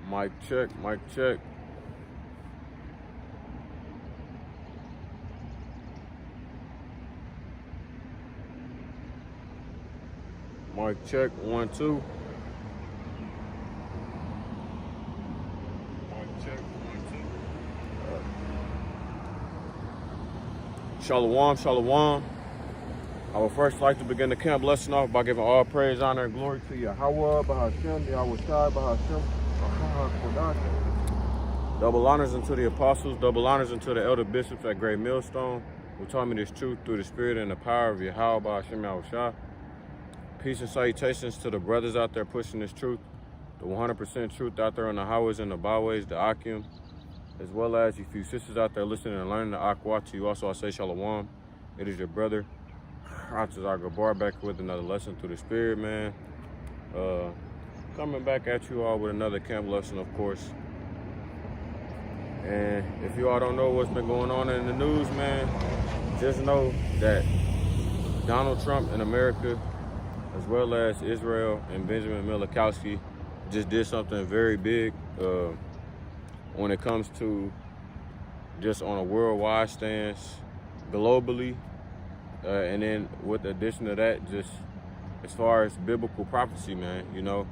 Mic check, mic check. Mic check, 1, 2. Mic check, 1, 2. Shalom, shalom. I would first like to begin the camp lesson off by giving all praise, honor, and glory to Yahweh, Bahashem, Yahweh Shai, Bahashem, double honors unto the apostles, double honors unto the elder bishops at Great Millstone, who taught me this truth through the spirit and the power of Yahweh, Bahashem, Yahweh Shai. Peace and salutations to the brothers out there pushing this truth, the 100% truth out there on the highways and the byways, the Akim, as well as you few sisters out there listening and learning the Akwa. To you also I say shalom. It is your brother, Ratazar Gabar, back with another lesson through the spirit, man. Coming back at you all with another camp lesson, of course. And if you all don't know what's been going on in the news, man, just know that Donald Trump in America, as well as Israel and Benjamin Milikowski, just did something very big when it comes to just on a worldwide stance, globally, and then with the addition of that, just as far as biblical prophecy, man, you know.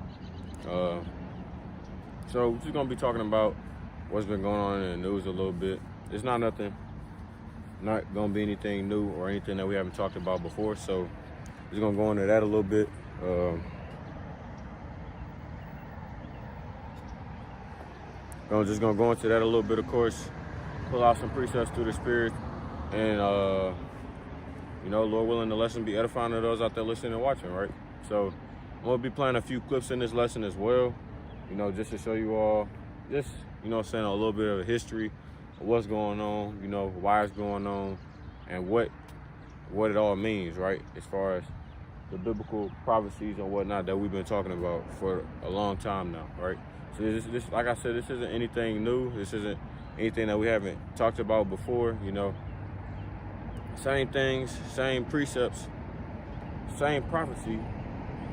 So we're just gonna be talking about what's been going on in the news a little bit. It's not gonna be anything new or anything that we haven't talked about before, so just gonna go into that a little bit. Just gonna go into that a little bit, of course, pull out some precepts through the spirit, and you know, Lord willing, the lesson be edifying to those out there listening and watching, right? So I'm gonna be playing a few clips in this lesson as well, you know, just to show you all, just, you know, saying a little bit of a history of what's going on, you know, why it's going on, and what it all means, right? As far as the biblical prophecies and whatnot that we've been talking about for a long time now, right? So this, like I said, this isn't anything new. This isn't anything that we haven't talked about before, you know. Same things, same precepts, same prophecy,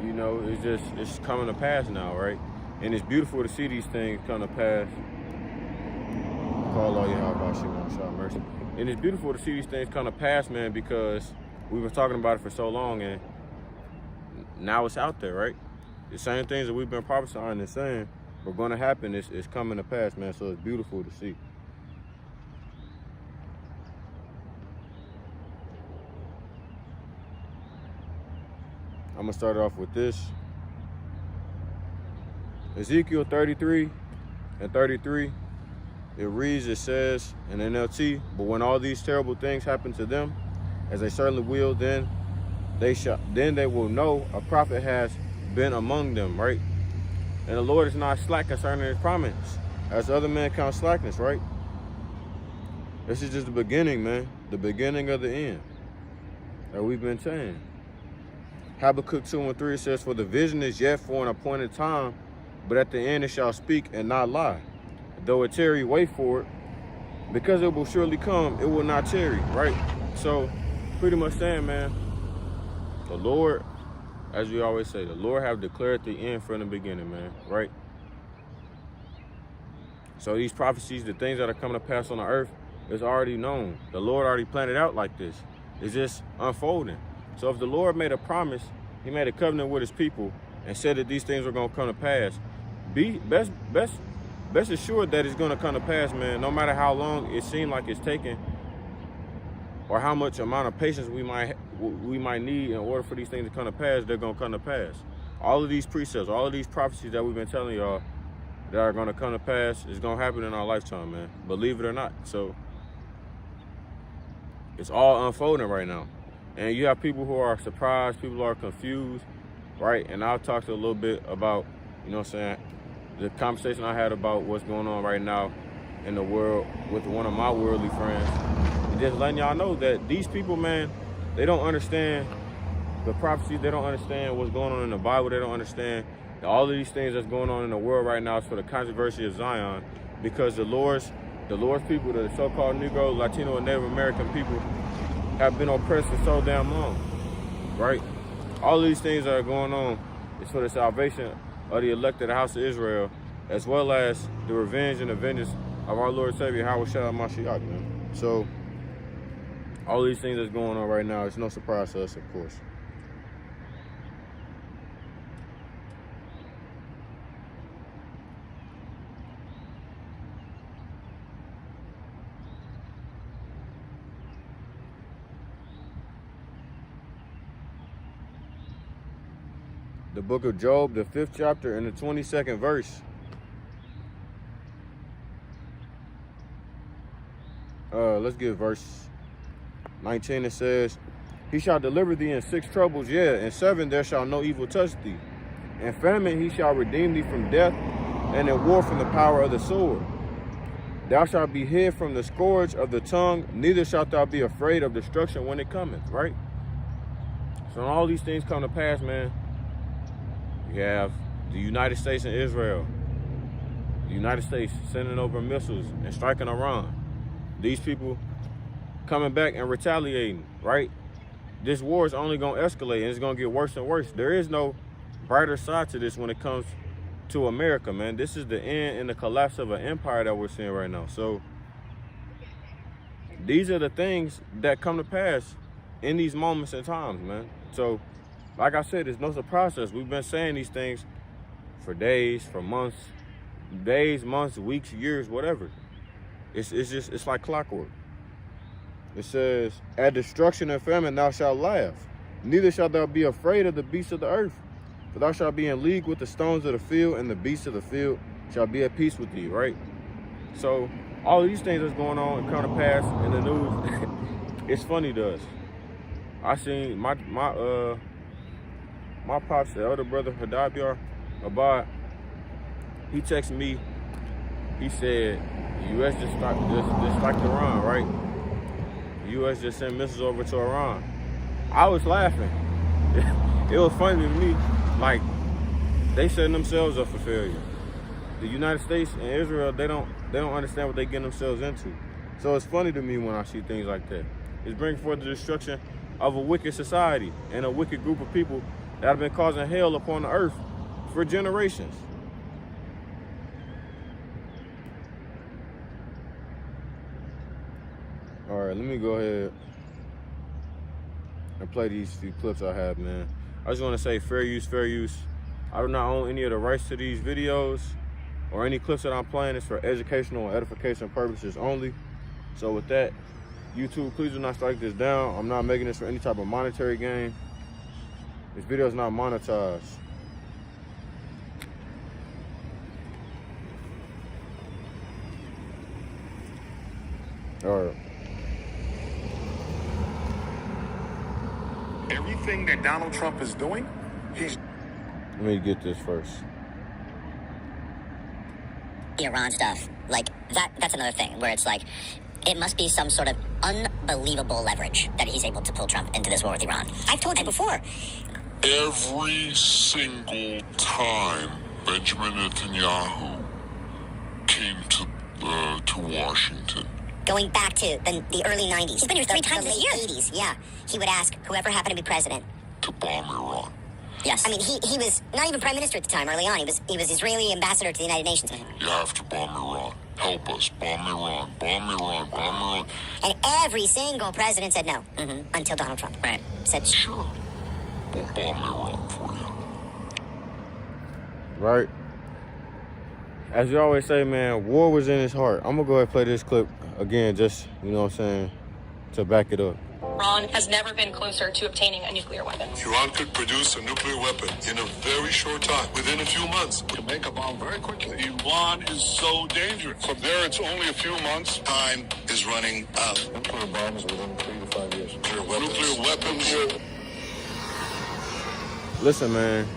you know, it's coming to pass now, right? And it's beautiful to see these things come to pass. Call all Yahweh, Shema, mercy. And it's beautiful to see these things come to pass, man, because we've been talking about it for so long, and now it's out there, right? The same things that we've been prophesying and saying were going to happen is coming to pass, man. So it's beautiful to see. I'm going to start off with this. Ezekiel 33 and 33, it reads, it says in NLT, but when all these terrible things happen to them, as they certainly will, then they will know a prophet has been among them, right? And the Lord is not slack concerning his promise, as other men count slackness, right? This is just the beginning, man. The beginning of the end that we've been saying. Habakkuk 2 and 3 says, for the vision is yet for an appointed time, but at the end it shall speak and not lie. Though it tarry, wait for it, because it will surely come, it will not tarry, right? So pretty much saying, man, the Lord, as we always say, the Lord have declared the end from the beginning, man, right? So these prophecies, the things that are coming to pass on the earth, is already known. The Lord already planned it out like this. It's just unfolding. So if the Lord made a promise, he made a covenant with his people and said that these things were going to come to pass, be best assured that it's going to come to pass, man, no matter how long it seems like it's taking or how much amount of patience we might need in order for these things to come to pass, they're going to come to pass. All of these precepts, all of these prophecies that we've been telling y'all that are going to come to pass is going to happen in our lifetime, man. Believe it or not. So it's all unfolding right now. And you have people who are surprised, people who are confused, right? And I'll talk to a little bit about, you know what I'm saying, the conversation I had about what's going on right now in the world with one of my worldly friends. And just letting y'all know that these people, man, they don't understand the prophecies. They don't understand what's going on in the Bible. They don't understand that all of these things that's going on in the world right now is for the controversy of Zion, because the Lord's people, the so-called Negro, Latino, and Native American people, have been oppressed for so damn long, right? All of these things that are going on is for the salvation of the elect of the house of Israel, as well as the revenge and the vengeance of our Lord and Savior, Yahushua Mashiach, man. So, all these things that's going on right now, it's no surprise to us, of course. The book of Job, the 5th chapter and the 22nd verse. Let's get verse 19. It says, he shall deliver thee in 6 troubles, in 7 there shall no evil touch thee. In famine he shall redeem thee from death, and in war from the power of the sword. Thou shalt be hid from the scourge of the tongue, neither shalt thou be afraid of destruction when it cometh, right? So when all these things come to pass, man, you have the United States and Israel. The United States sending over missiles and striking Iran. These people coming back and retaliating, right? This war is only going to escalate, and it's going to get worse and worse. There is no brighter side to this when it comes to America, man. This is the end and the collapse of an empire that we're seeing right now. So these are the things that come to pass in these moments and times, man. So like I said, it's no surprise to us. We've been saying these things for days, for months, weeks, years, whatever. It's like clockwork. It says, at destruction and famine thou shalt laugh, neither shalt thou be afraid of the beasts of the earth. For thou shalt be in league with the stones of the field, and the beasts of the field shall be at peace with thee, right? So all these things that's going on and come to pass in the news, it's funny to us. I seen my pops, the elder brother, Hadabiar Abad, he texted me. He said, the U.S. just strike Iran, right? The U.S. just sent missiles over to Iran. I was laughing. It was funny to me. Like, they setting themselves up for failure. The United States and Israel, they don't understand what they getting themselves into. So it's funny to me when I see things like that. It's bringing forth the destruction of a wicked society and a wicked group of people that have been causing hell upon the earth for generations. All right, let me go ahead and play these few clips I have, man. I just want to say fair use, fair use. I do not own any of the rights to these videos or any clips that I'm playing. It's for educational and edification purposes only. So with that, YouTube, please do not strike this down. I'm not making this for any type of monetary gain. This video is not monetized. All right. Everything that Donald Trump is doing, he's... Let me get this first. Iran stuff, like that's another thing where it's like, it must be some sort of unbelievable leverage that he's able to pull Trump into this war with Iran. I've told you before. Every single time Benjamin Netanyahu came to Washington, going back to the early 90s. He's been here 3 times this year. 80s, yeah. He would ask whoever happened to be president to bomb Iran. Yes. I mean, he was not even prime minister at the time early on. He was Israeli ambassador to the United Nations. You have to bomb Iran. Help us. Bomb Iran. Bomb Iran. Bomb Iran. And every single president said no. Until Donald Trump. Right. Said, sure. We'll bomb Iran for you. Right. As you always say, man, war was in his heart. I'm going to go ahead and play this clip again, just, you know what I'm saying, to back it up. Iran has never been closer to obtaining a nuclear weapon. Iran could produce a nuclear weapon in a very short time, within a few months. to make a bomb very quickly. Iran is so dangerous. From there, it's only a few months. Time is running out. Nuclear bombs within 3 to 5 years. Nuclear weapons. Listen, man,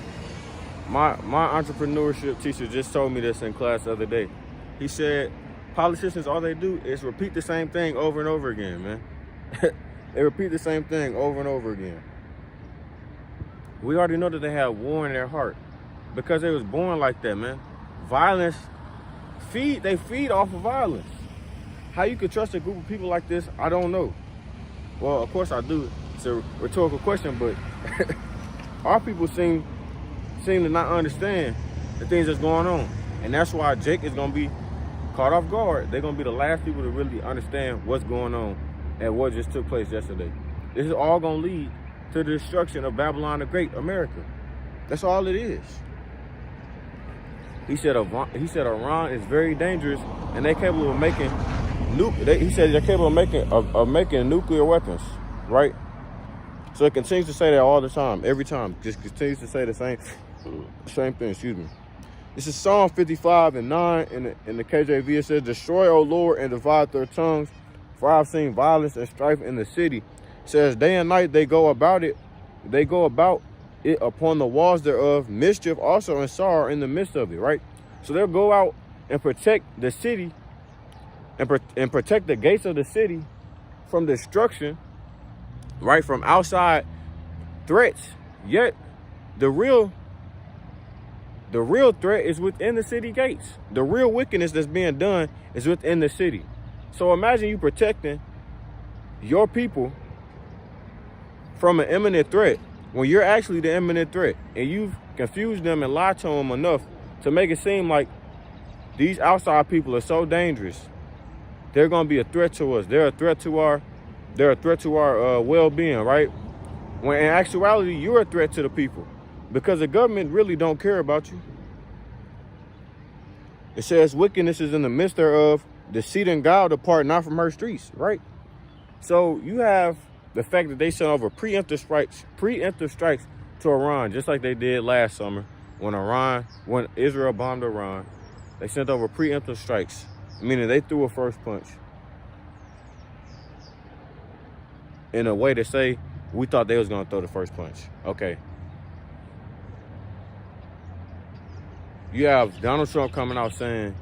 my entrepreneurship teacher just told me this in class the other day. He said, politicians, all they do is repeat the same thing over and over again, man. They repeat the same thing over and over again. We already know that they have war in their heart because they was born like that, man. Violence, they feed off of violence. How you could trust a group of people like this, I don't know. Well, of course I do. It's a rhetorical question, but our people seem to not understand the things that's going on. And that's why Jake is going to be caught off guard. They're going to be the last people to really understand what's going on and what just took place yesterday. This is all going to lead to the destruction of Babylon the Great, America. That's all it is. He said Iran is very dangerous and they're capable of making he said they're capable of making nuclear weapons, right? So it continues to say that all the time, every time. Just continues to say the same thing, excuse me. This is Psalm 55:9 in the KJV. It says, destroy, O Lord, and divide their tongues, for I've seen violence and strife in the city. It says, day and night they go about it upon the walls thereof, mischief also and sorrow in the midst of it, right? So they'll go out and protect the city and protect the gates of the city from destruction, right? From outside threats. Yet the real threat is within the city gates. The real wickedness that's being done is within the city. So imagine you protecting your people from an imminent threat when you're actually the imminent threat, and you've confused them and lied to them enough to make it seem like these outside people are so dangerous. They're going to be a threat to us. They're a threat to our well-being, right? When in actuality, you're a threat to the people because the government really don't care about you. It says wickedness is in the midst thereof, deceit and guile depart not from her streets, right? So you have the fact that they sent over preemptive strikes to Iran, just like they did last summer when Israel bombed Iran. They sent over preemptive strikes, meaning they threw a first punch in a way to say, we thought they was going to throw the first punch. Okay. You have Donald Trump coming out saying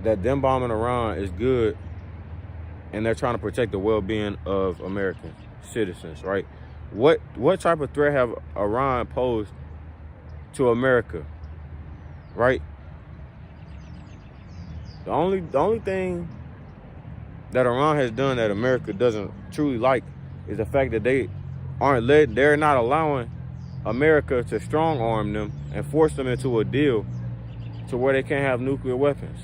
that them bombing Iran is good and they're trying to protect the well-being of American citizens, right? What type of threat have Iran posed to America, right? The only thing that Iran has done that America doesn't truly like is the fact that they're not allowing America to strong arm them and force them into a deal to where they can't have nuclear weapons,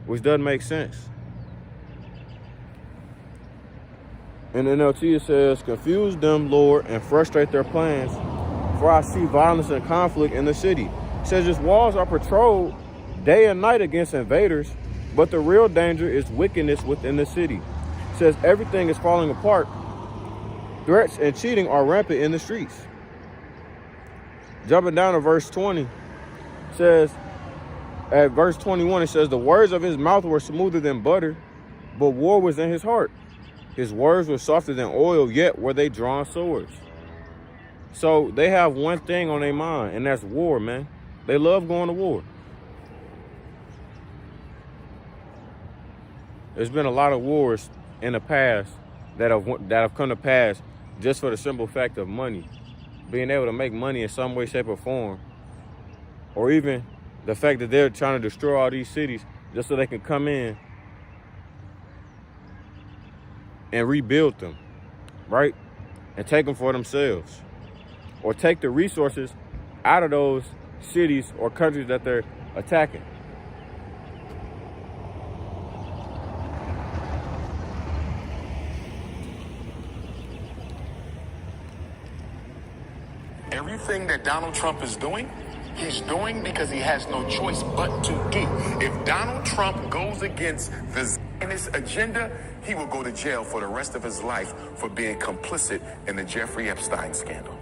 which doesn't make sense. In NLT it says, confuse them, Lord, and frustrate their plans, for I see violence and conflict in the city. It says its walls are patrolled day and night against invaders, but the real danger is wickedness within the city. It says everything is falling apart. Threats and cheating are rampant in the streets. Jumping down to verse 20, it says, at verse 21, it says, the words of his mouth were smoother than butter, but war was in his heart. His words were softer than oil, yet were they drawn swords. So they have one thing on their mind, and that's war, man. They love going to war. There's been a lot of wars in the past that have come to pass just for the simple fact of money. Being able to make money in some way, shape, or form. Or even the fact that they're trying to destroy all these cities just so they can come in and rebuild them, right? And take them for themselves. Or take the resources out of those cities or countries that they're attacking. Everything that Donald Trump is doing, he's doing because he has no choice but to do. If Donald Trump goes against the Zionist agenda, he will go to jail for the rest of his life for being complicit in the Jeffrey Epstein scandal.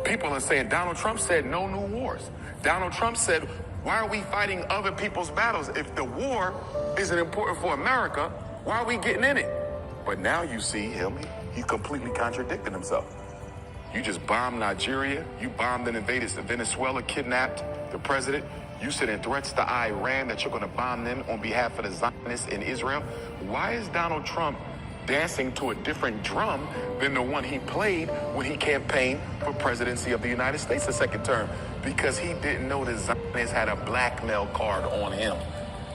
People are saying Donald Trump said no new wars. Donald Trump said, why are we fighting other people's battles? If the war isn't important for America, why are we getting in it? But now you see him, he completely contradicted himself. You just bombed Nigeria. You bombed and invaded Venezuela, kidnapped the president. You sent in threats to Iran that you're going to bomb them on behalf of the Zionists in Israel. Why is Donald Trump dancing to a different drum than the one he played when he campaigned for presidency of the United States the second term? Because he didn't know the Zionists had a blackmail card on him.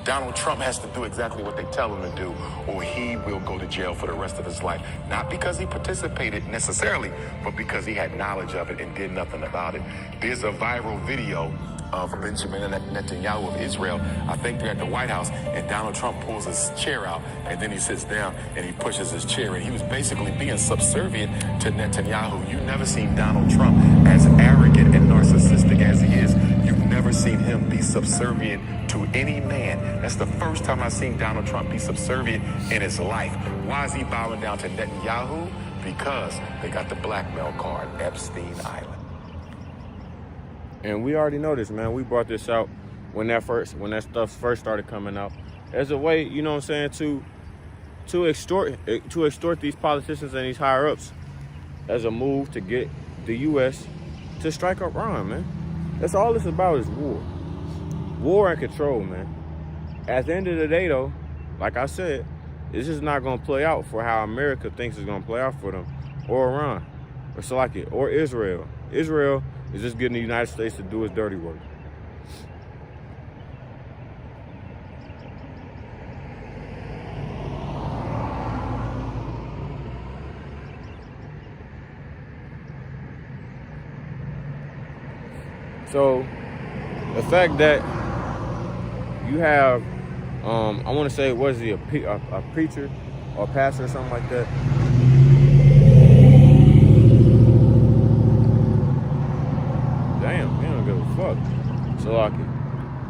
Donald Trump has to do exactly what they tell him to do, or he will go to jail for the rest of his life. Not because he participated necessarily, but because he had knowledge of it and did nothing about it. There's a viral video of Benjamin Netanyahu of Israel. I think they're at the White House, and Donald Trump pulls his chair out, and then he sits down and he pushes his chair, and he was basically being subservient to Netanyahu. You've never seen Donald Trump as arrogant and narcissistic as he is. You've never seen him be subservient to any man. That's the first time I've seen Donald Trump be subservient in his life. Why is he bowing down to Netanyahu? Because they got the blackmail card, Epstein Island. And we already know this, man. We brought this out when that stuff first started coming out as a way, you know what I'm saying, to extort these politicians and these higher ups as a move to get the U.S. to strike Iran, man. That's all it's about, is war and control, man. At the end of the day, though, like I said, this is not going to play out for how America thinks it's going to play out for them, or Iran, or Salakia, or Israel. Israel is just getting the United States to do its dirty work. So the fact that you have, I want to say, was he a preacher or a pastor or something like that? Damn, he don't give a fuck. So like,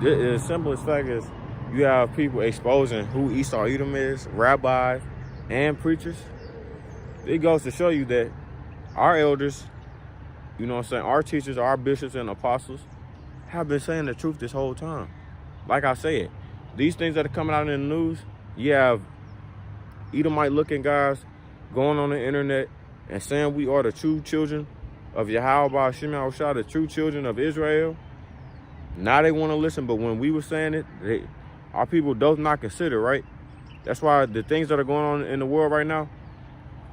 the simplest fact is, you have people exposing who Esau Edom is, rabbis and preachers. It goes to show you that our elders, you know what I'm saying, our teachers, our bishops and apostles have been saying the truth this whole time. Like I said, these things that are coming out in the news, you have Edomite looking guys going on the internet and saying we are the true children of Yahweh Ba'Shem Yahushua, the true children of Israel. Now they want to listen, but when we were saying it, our people does not consider, right? That's why the things that are going on in the world right now,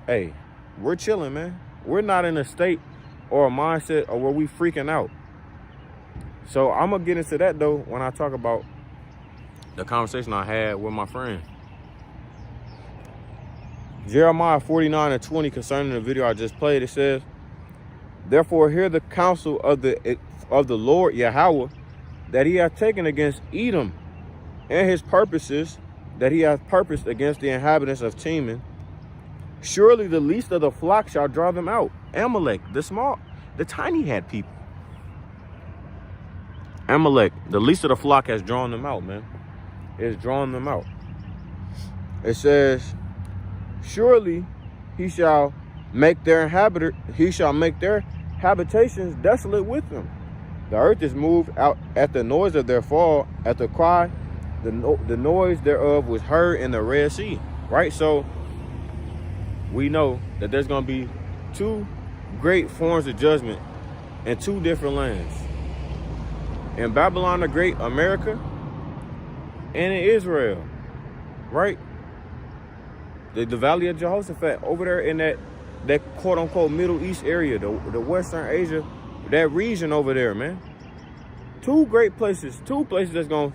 hey, we're chilling, man. We're not in a state or a mindset or where we freaking out. So I'm going to get into that, though, when I talk about the conversation I had with my friend. Jeremiah 49:20, concerning the video I just played, it says, "Therefore hear the counsel of the Lord Yahweh, that he hath taken against Edom, and his purposes that he hath purposed against the inhabitants of Teman. Surely the least of the flock shall draw them out." Amalek, the tiny head people. Amalek, the least of the flock, has drawn them out, man. It's drawn them out. It says, "Surely he shall make their habitations desolate with them. The earth is moved out at the noise of their fall, at the cry, the noise thereof was heard in the Red Sea." Right? So we know that there's going to be two great forms of judgment in two different lands. In Babylon the Great, America, and in Israel. Right? The Valley of Jehoshaphat, over there in that quote-unquote Middle East area, the Western Asia, that region over there, man. Two great places, that's gonna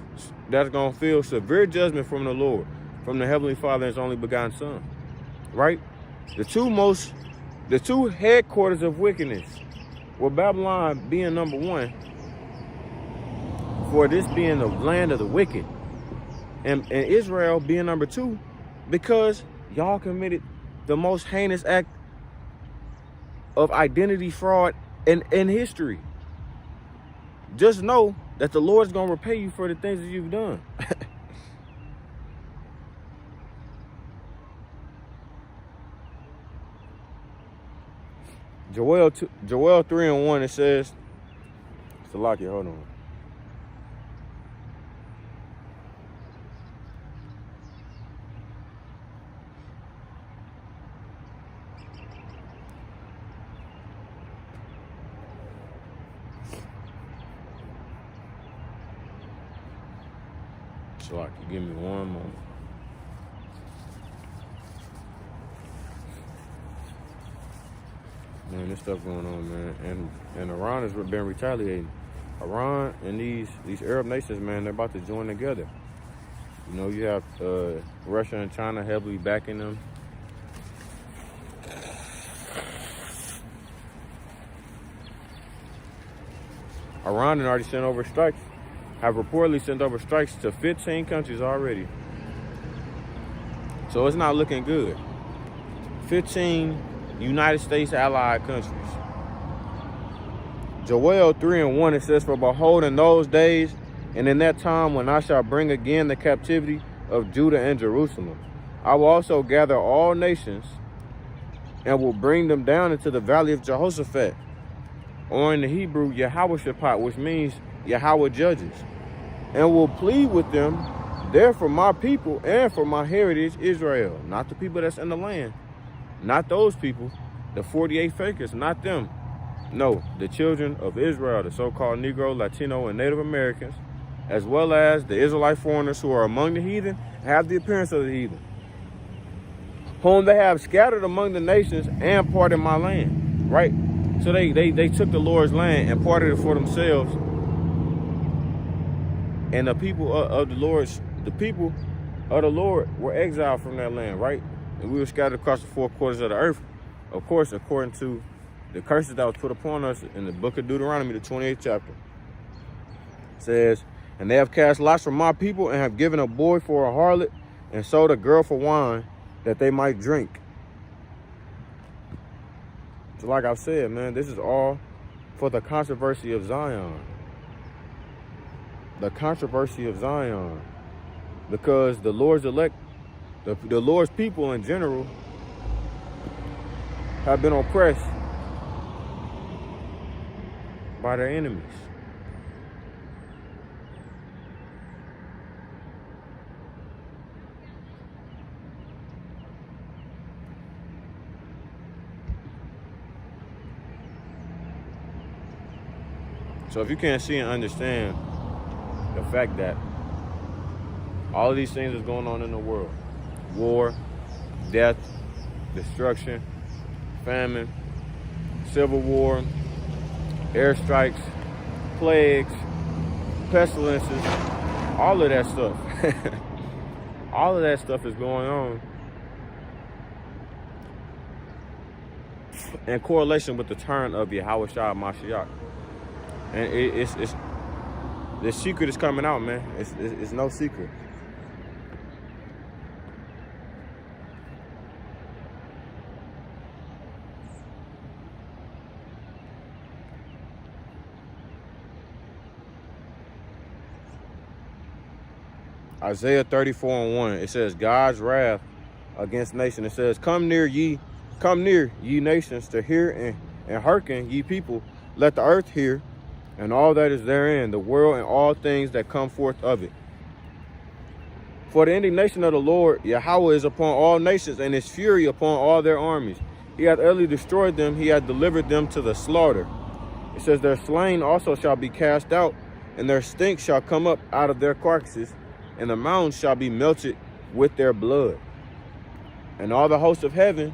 feel severe judgment from the Lord, from the Heavenly Father and his only begotten Son. Right? The two headquarters of wickedness, with Babylon being number one, for this being the land of the wicked, and Israel being number two, because y'all committed the most heinous act of identity fraud in history. Just know that the Lord's gonna repay you for the things that you've done. Joel 3:1, it says, Salakia, hold on. Salakia, give me one moment. Man, this stuff going on, man, and Iran has been retaliating. Iran and these Arab nations, man, they're about to join together. You know, you have Russia and China heavily backing them. Iran had already sent over strikes, have reportedly sent over strikes to 15 countries already. So it's not looking good. 15 United States allied countries. Joel 3:1, it says, "For behold, in those days, and in that time when I shall bring again the captivity of Judah and Jerusalem, I will also gather all nations and will bring them down into the valley of Jehoshaphat," or in the Hebrew, Yahweh-Shaphat, which means Yahweh judges, "and will plead with them there for my people and for my heritage Israel." Not the people that's in the land. Not those people, the 48 fakers, not them. No, the children of Israel, the so-called Negro, Latino, and Native Americans, as well as the Israelite foreigners who are among the heathen, have the appearance of the heathen, whom they have scattered among the nations and parted my land, right? So they took the Lord's land and parted it for themselves. And the people of the Lord were exiled from that land, right? And we were scattered across the 4 quarters of the earth, of course, according to the curses that was put upon us in the book of Deuteronomy, the 28th chapter. It says, "And they have cast lots for my people and have given a boy for a harlot and sold a girl for wine that they might drink." So like I've said, man, this is all for the controversy of Zion. The controversy of Zion. Because the Lord's elect, the Lord's people in general, have been oppressed by their enemies. So if you can't see and understand the fact that all of these things is going on in the world, war, death, destruction, famine, civil war, airstrikes, plagues, pestilences, all of that stuff. All of that stuff is going on in correlation with the turn of Yahweh Shah Mashiach. And it's the secret is coming out, man. It's no secret. Isaiah 34:1, it says, God's wrath against nation. It says, come near, ye nations, to hear and hearken, ye people. Let the earth hear, and all that is therein, the world and all things that come forth of it. For the indignation of the Lord, Yahweh, is upon all nations, and his fury upon all their armies. He hath utterly destroyed them, he hath delivered them to the slaughter. It says, their slain also shall be cast out, and their stink shall come up out of their carcasses, and the mountains shall be melted with their blood. And all the hosts of heaven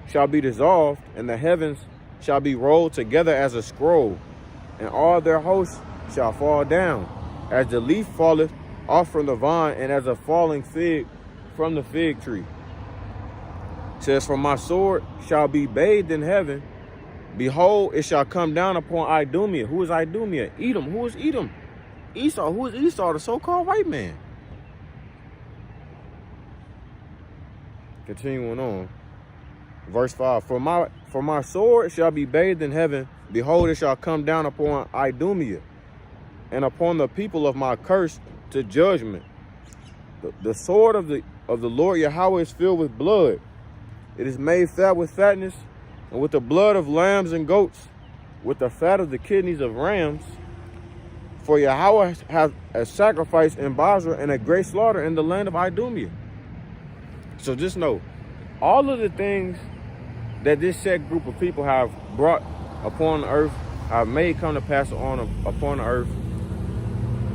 shall be dissolved, and the heavens shall be rolled together as a scroll, and all their hosts shall fall down, as the leaf falleth off from the vine, and as a falling fig from the fig tree. It says, for my sword shall be bathed in heaven. Behold, it shall come down upon Idumea. Who is Idumea? Edom. Who is Edom? Esau. Who is Esau? The so-called white man. Continuing on. Verse 5. For my sword shall be bathed in heaven. Behold, it shall come down upon Idumea, and upon the people of my curse to judgment. The sword of the Lord Yahweh is filled with blood. It is made fat with fatness, and with the blood of lambs and goats, with the fat of the kidneys of rams. For Yahweh hath a sacrifice in Basra, and a great slaughter in the land of Idumea. So just know, all of the things that this set group of people have brought upon the earth, have made come to pass upon the earth.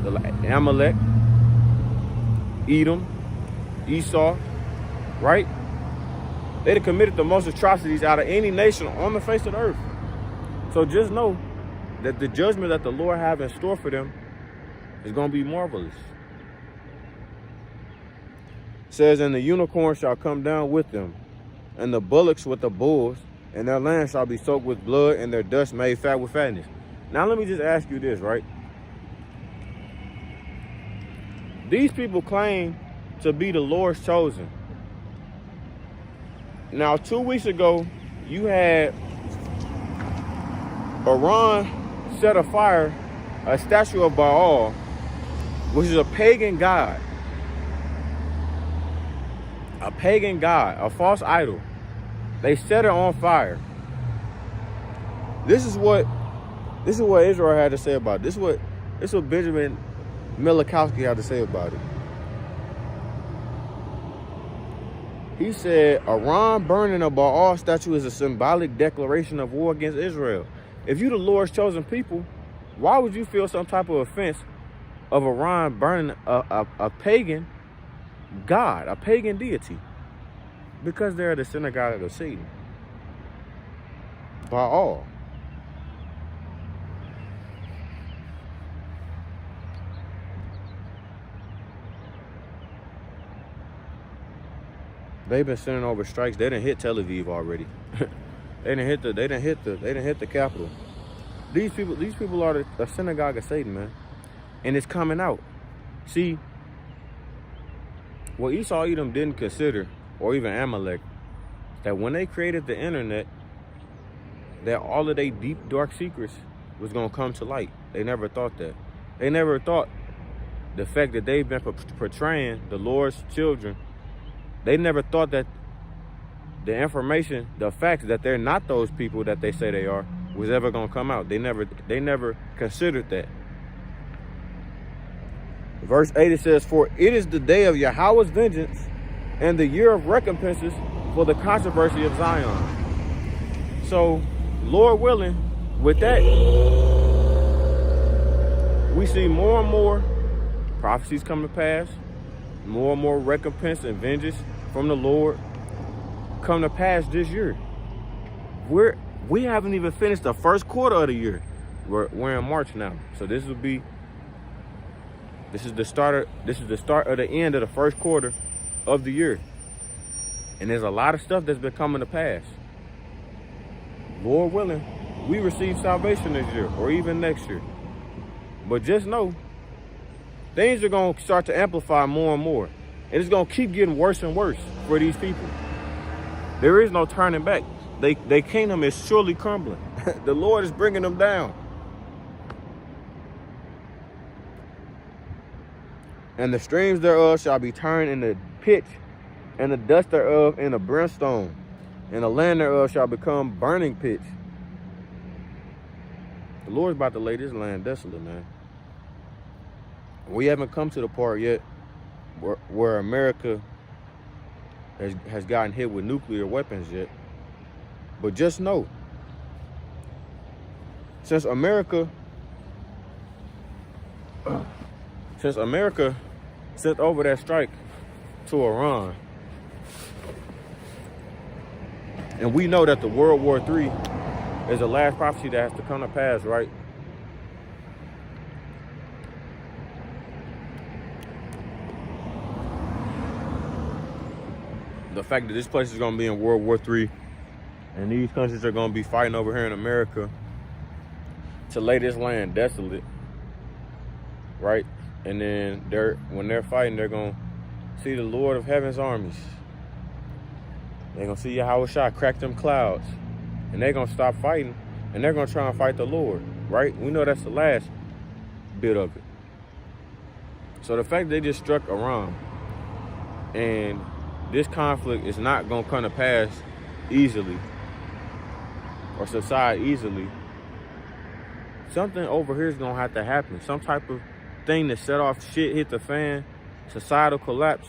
The Amalek, Edom, Esau, right? They'd have committed the most atrocities out of any nation on the face of the earth. So just know that the judgment that the Lord have in store for them is going to be marvelous. says, and the unicorn shall come down with them, and the bullocks with the bulls, and their land shall be soaked with blood, and their dust made fat with fatness. Now let me just ask you this, right? These people claim to be the Lord's chosen. Now 2 weeks ago, you had Iran set afire a statue of Baal, which is a pagan god. A pagan god, a false idol. They set it on fire. This is what Israel had to say about it. This is what Benjamin Milikowski had to say about it. He said, Iran burning a Baal statue is a symbolic declaration of war against Israel. If you the Lord's chosen people, why would you feel some type of offense of Iran burning a pagan god, a pagan deity? Because they're the synagogue of Satan. Baal. They've been sending over strikes. They didn't hit Tel Aviv already. They didn't hit the capital. These people are the synagogue of Satan, man. And it's coming out. See, what Esau Edom didn't consider, or even Amalek, that when they created the internet, that all of their deep, dark secrets was going to come to light. They never thought that. They never thought the fact that they've been portraying the Lord's children. They never thought that the information, the facts that they're not those people that they say they are, was ever going to come out. They never considered that. Verse 8, it says, for it is the day of Yahweh's vengeance and the year of recompenses for the controversy of Zion. So, Lord willing, with that, we see more and more prophecies come to pass, more and more recompense and vengeance from the Lord come to pass this year. We haven't even finished the first quarter of the year. We're in March now. So this is the start of the end of the first quarter of the year. And there's a lot of stuff that's been coming to pass. Lord willing, we receive salvation this year or even next year. But just know, things are going to start to amplify more and more. And it's going to keep getting worse and worse for these people. There is no turning back. Their kingdom is surely crumbling. The Lord is bringing them down. And the streams thereof shall be turned into pitch, and the dust thereof into brimstone, and the land thereof shall become burning pitch. The Lord's about to lay this land desolate, man. We haven't come to the part yet where America has gotten hit with nuclear weapons yet. But just know, since America sent over that strike to Iran, and we know that the World War III is the last prophecy that has to come to pass, right? The fact that this place is going to be in World War III, and these countries are going to be fighting over here in America to lay this land desolate, right? And then when they're fighting, they're going to see the Lord of Heaven's armies. They're going to see Yahweh crack them clouds. And they're going to stop fighting, and they're going to try and fight the Lord, right? We know that's the last bit of it. So the fact they just struck Iran, and this conflict is not going to come to pass easily or subside easily, something over here is going to have to happen. Some type of thing to set off shit, hit the fan, societal collapse,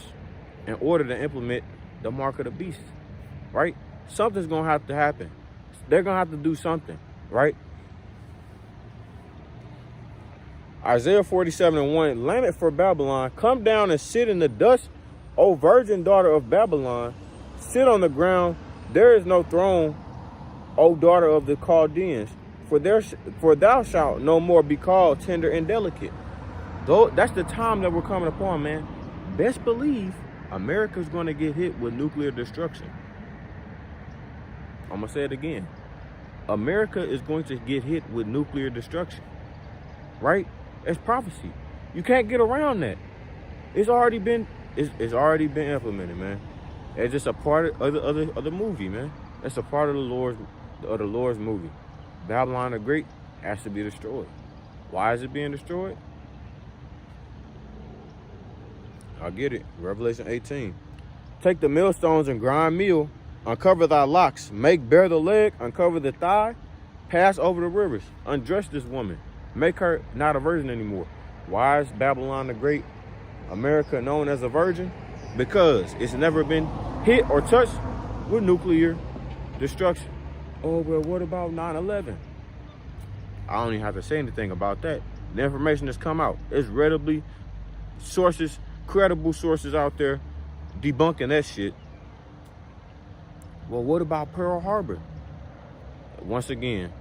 in order to implement the mark of the beast, right? Something's going to have to happen. They're going to have to do something, right? Isaiah 47:1, lament for Babylon, come down and sit in the dust, O virgin daughter of Babylon, sit on the ground, there is no throne, O daughter of the Chaldeans, for thou shalt no more be called tender and delicate. Though that's the time that we're coming upon, man. Best believe America's going to get hit with nuclear destruction. I'm going to say it again. America is going to get hit with nuclear destruction. Right? It's prophecy. You can't get around that. It's already been implemented, man. It's just a part of the movie, man. It's a part of the Lord's movie. Babylon the Great has to be destroyed. Why is it being destroyed? I get it. Revelation 18. Take the millstones and grind meal. Uncover thy locks. Make bare the leg. Uncover the thigh. Pass over the rivers. Undress this woman. Make her not a virgin anymore. Why is Babylon the Great, America, known as a virgin? Because it's never been hit or touched with nuclear destruction. Oh, well, what about 9/11? I don't even have to say anything about that. The information has come out. It's readily sources, credible sources out there debunking that shit. Well, what about Pearl Harbor? Once again,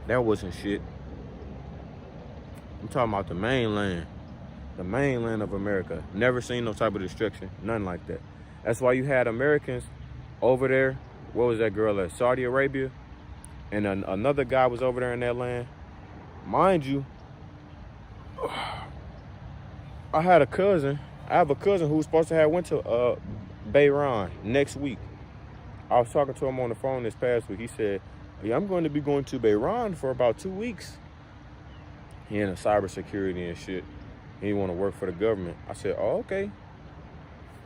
that wasn't shit. I'm talking about the mainland of America. Never seen no type of destruction, nothing like that. That's why you had Americans over there. What was that girl at? Saudi Arabia. And another guy was over there in that land. Mind you, I have a cousin who was supposed to have went to Bahrain next week. I was talking to him on the phone this past week. He said, yeah, I'm going to be going to Bahrain for about 2 weeks. He into cybersecurity and shit. He want to work for the government. I said, oh, okay.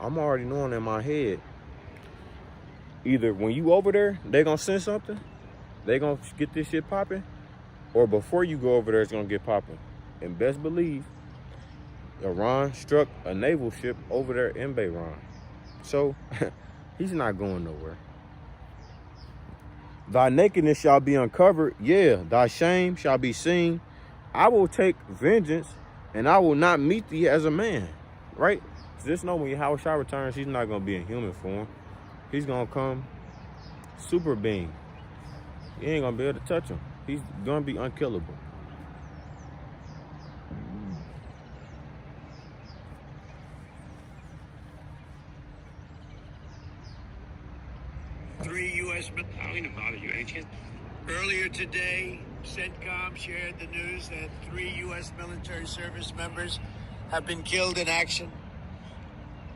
I'm already knowing in my head. Either when you over there, they going to send something. They going to get this shit popping. Or before you go over there, it's going to get popping. And best believe, Iran struck a naval ship over there in Bahrain. So, he's not going nowhere. Thy nakedness shall be uncovered. Yeah, thy shame shall be seen. I will take vengeance, and I will not meet thee as a man. Right? So just know when Yahushua returns, he's not going to be in human form. He's going to come super being. You ain't going to be able to touch him. He's going to be unkillable. Three U.S. Earlier today, CENTCOM shared the news that 3 U.S. military service members have been killed in action.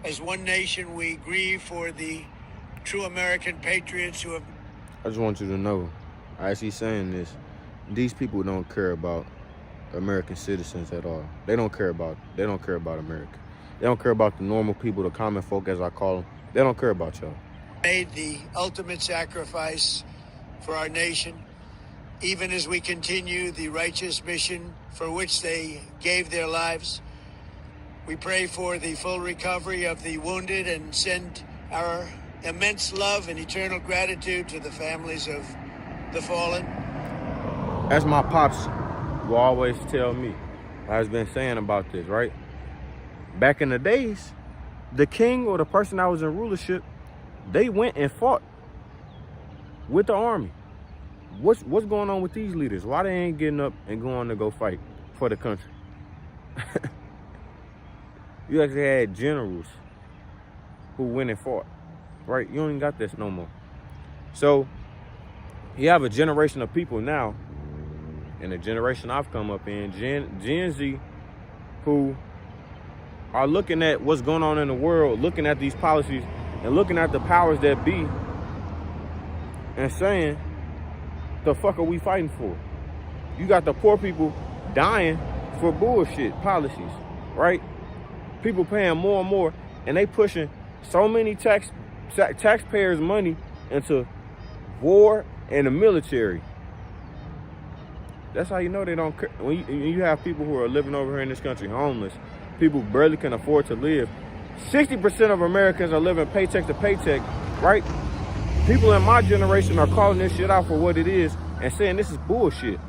As one nation, we grieve for the true American patriots who have... I just want you to know, as he's saying this, these people don't care about American citizens at all. They don't care about America. They don't care about the normal people, the common folk, as I call them. They don't care about y'all. Made the ultimate sacrifice for our nation, even as we continue the righteous mission for which they gave their lives. We pray for the full recovery of the wounded and send our immense love and eternal gratitude to the families of the fallen. As my pops will always tell me, I've been saying about this, right? Back in the days, the king or the person that was in rulership, they went and fought with the army. What's going on with these leaders? Why they ain't getting up and going to go fight for the country? You actually had generals who went and fought, right? You don't even got this no more. So you have a generation of people now, and the generation I've come up in, Gen Z, who are looking at what's going on in the world, looking at these policies, and looking at the powers that be, and saying, the fuck are we fighting for? You got the poor people dying for bullshit policies, right? People paying more and more, and they pushing so many taxpayers' money into war and the military. That's how you know they don't care. When you have people who are living over here in this country homeless, people barely can afford to live. 60% of Americans are living paycheck to paycheck, right? People in my generation are calling this shit out for what it is and saying this is bullshit.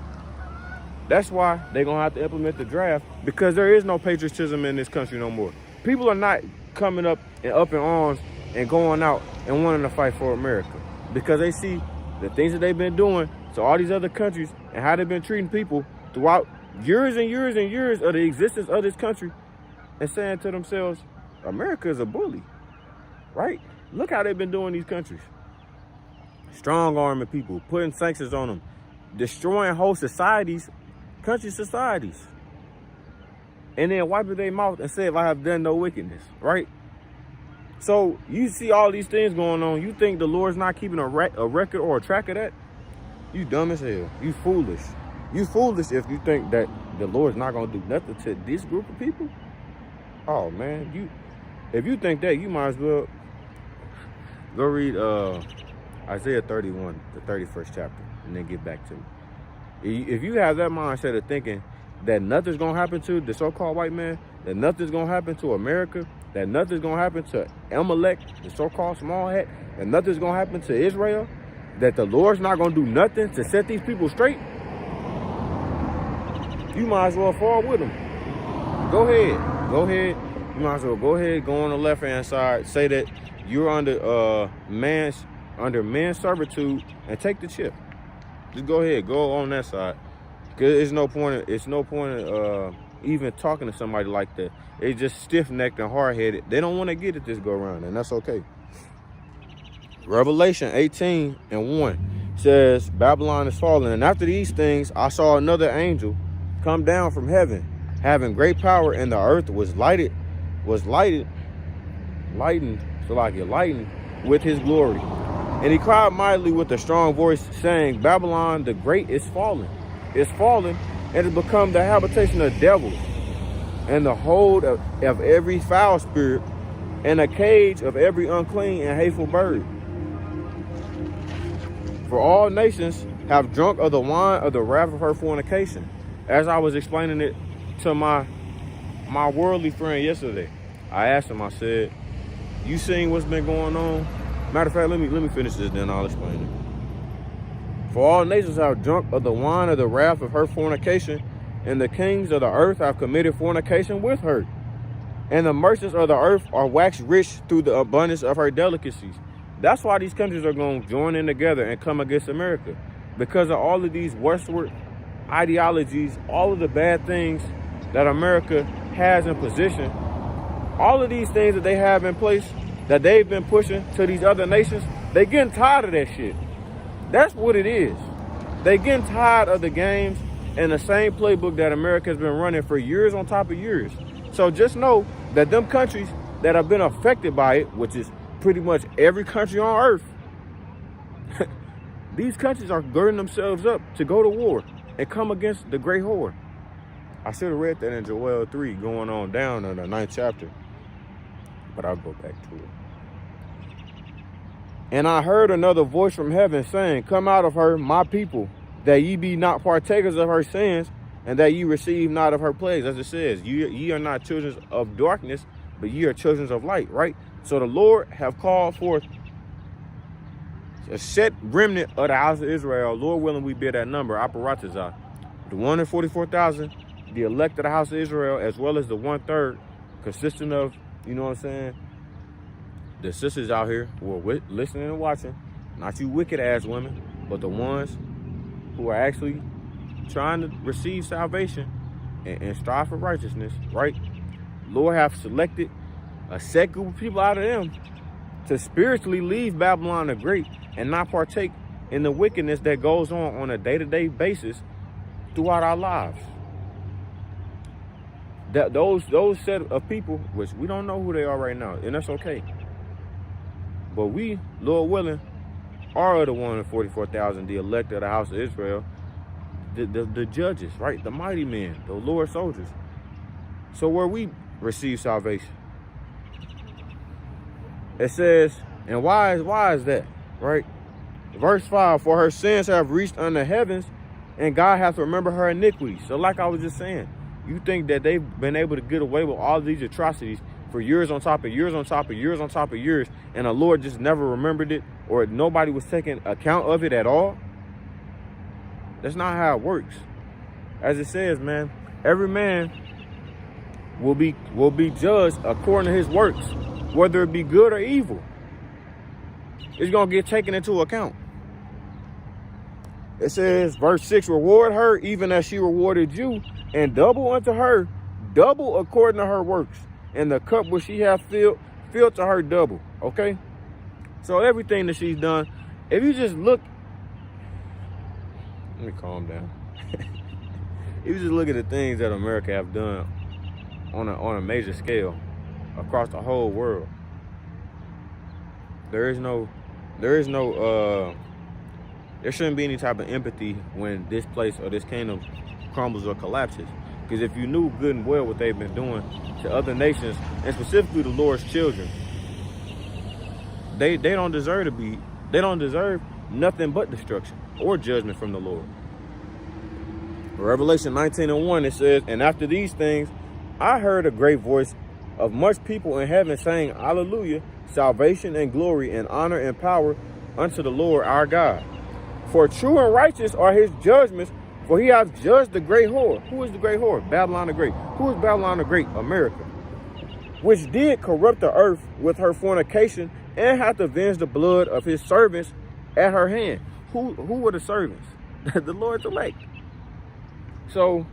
That's why they're going to have to implement the draft, because there is no patriotism in this country no more. People are not coming up in arms and going out and wanting to fight for America, because they see the things that they've been doing to all these other countries and how they've been treating people throughout years and years and years of the existence of this country, and saying to themselves, America is a bully, right? Look how they've been doing these countries. Strong-arming people, putting sanctions on them, destroying whole societies, country societies. And then wiping their mouth and say, if I have done no wickedness, right? So you see all these things going on. You think the Lord's not keeping a record or a track of that? You dumb as hell. You foolish. You foolish if you think that the Lord's not going to do nothing to this group of people. Oh, man. If you think that, you might as well go read Isaiah 31, the 31st chapter, and then get back to me. If you have that mindset of thinking that nothing's going to happen to the so-called white man, that nothing's going to happen to America, that nothing's going to happen to Amalek, the so-called small hat, that nothing's going to happen to Israel, that the Lord's not going to do nothing to set these people straight, you might as well fall with them. Go ahead. You might as well go ahead, go on the left-hand side, say that you're under man's servitude, and take the chip. Just go ahead, go on that side. Cause it's no point even talking to somebody like that. They just stiff-necked and hard-headed. They don't want to get it this go around, and that's okay. Revelation 18:1 says, Babylon is fallen, and after these things I saw another angel come down from heaven, having great power, and the earth was lightened with his glory. And he cried mightily with a strong voice, saying, Babylon the great is fallen, and has become the habitation of devils, and the hold of every foul spirit, and a cage of every unclean and hateful bird. For all nations have drunk of the wine of the wrath of her fornication. As I was explaining it to my worldly friend yesterday, I asked him, I said, you seen what's been going on? Matter of fact, let me finish this, then I'll explain it. For all nations have drunk of the wine of the wrath of her fornication, and the kings of the earth have committed fornication with her. And the merchants of the earth are waxed rich through the abundance of her delicacies. That's why these countries are going to join in together and come against America. Because of all of these westward ideologies, all of the bad things that America has in position, all of these things that they have in place that they've been pushing to these other nations, they getting tired of that shit. That's what it is. They getting tired of the games and the same playbook that America has been running for years on top of years. So just know that them countries that have been affected by it, which is pretty much every country on earth, these countries are girding themselves up to go to war and come against the great whore. I should have read that in Joel 3 going on down in the 9th chapter, but I'll go back to it. And I heard another voice from heaven saying, come out of her, my people, that ye be not partakers of her sins, and that ye receive not of her plagues. As it says, ye are not children of darkness, but ye are children of light, right? So the Lord have called forth a set remnant of the house of Israel. Lord willing, we bear that number, Aparatazah. The 144,000, the elect of the house of Israel, as well as the 1/3, consisting of, you know what I'm saying, the sisters out here who are listening and watching, not you wicked ass women, but the ones who are actually trying to receive salvation and strive for righteousness, right? Lord have selected a set group of people out of them to spiritually leave Babylon the Great and not partake in the wickedness that goes on a day-to-day basis throughout our lives. That those set of people, which we don't know who they are right now, and that's okay. But we, Lord willing, are the 144,000, the elect of the house of Israel, the judges, right? The mighty men, the Lord soldiers. So where we receive salvation, it says, and why is that, right? Verse 5, for her sins have reached unto heavens, and God hath remembered her iniquities. So like I was just saying, you think that they've been able to get away with all these atrocities for years on top of years on top of years on top of years, and the Lord just never remembered it, or nobody was taking account of it at all? That's not how it works. As it says, man, every man will be judged according to his works, whether it be good or evil. It's going to get taken into account. It says, verse 6, reward her even as she rewarded you, and double unto her, double according to her works. and the cup which she hath filled to her double. Okay? So everything that she's done, if you just look, let me calm down. If you just look at the things that America have done on a major scale across the whole world, there shouldn't be any type of empathy when this place or this kingdom crumbles or collapses. Because if you knew good and well what they've been doing to other nations, and specifically the Lord's children, they don't deserve nothing but destruction or judgment from the Lord. Revelation 19:1, it says, and after these things, I heard a great voice of much people in heaven saying, Hallelujah, salvation and glory and honor and power unto the Lord our God. For true and righteous are his judgments, for he hath judged the great whore. Who is the great whore? Babylon the Great. Who is Babylon the Great? America. Which did corrupt the earth with her fornication, and hath avenged the blood of his servants at her hand. Who were the servants? The Lord's elect. So,